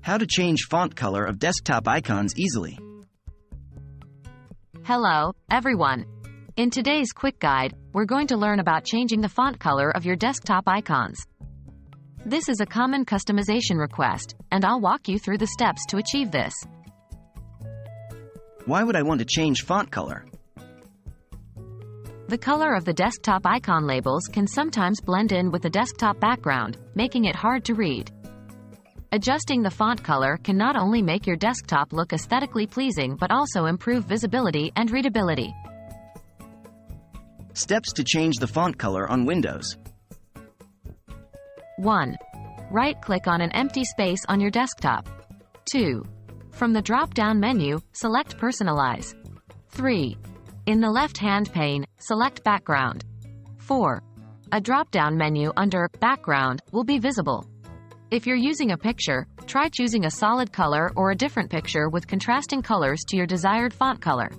How to change font color of desktop icons easily. Hello, everyone. In today's quick guide, we're going to learn about changing the font color of your desktop icons. This is a common customization request, and I'll walk you through the steps to achieve this. Why would I want to change font color? The color of the desktop icon labels can sometimes blend in with the desktop background, making it hard to read. Adjusting the font color can not only make your desktop look aesthetically pleasing but also improve visibility and readability. Steps to change the font color on Windows. 1. Right-click on an empty space on your desktop. 2. From the drop-down menu, select Personalize. 3. In the left-hand pane, select Background. 4. A drop-down menu under Background will be visible. If you're using a picture, try choosing a solid color or a different picture with contrasting colors to your desired font color.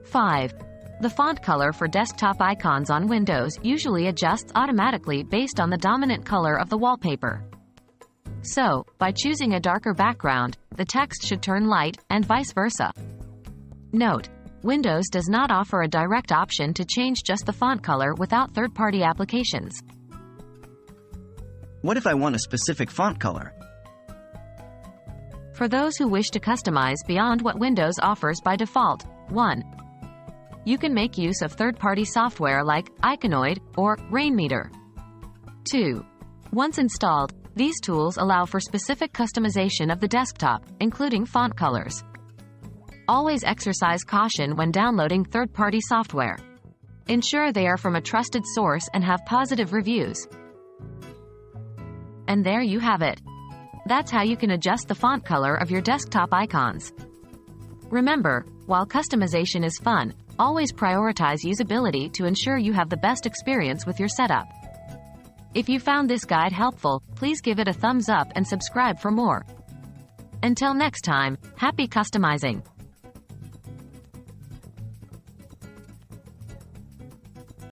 5. The font color for desktop icons on Windows usually adjusts automatically based on the dominant color of the wallpaper. So, by choosing a darker background, the text should turn light, and vice versa. Note: Windows does not offer a direct option to change just the font color without third-party applications. What if I want a specific font color? For those who wish to customize beyond what Windows offers by default, 1. You can make use of third-party software like Iconoid or Rainmeter. 2. Once installed, these tools allow for specific customization of the desktop, including font colors. Always exercise caution when downloading third-party software. Ensure they are from a trusted source and have positive reviews. And there you have it. That's how you can adjust the font color of your desktop icons. Remember, while customization is fun, always prioritize usability to ensure you have the best experience with your setup. If you found this guide helpful, please give it a thumbs up and subscribe for more. Until next time, happy customizing!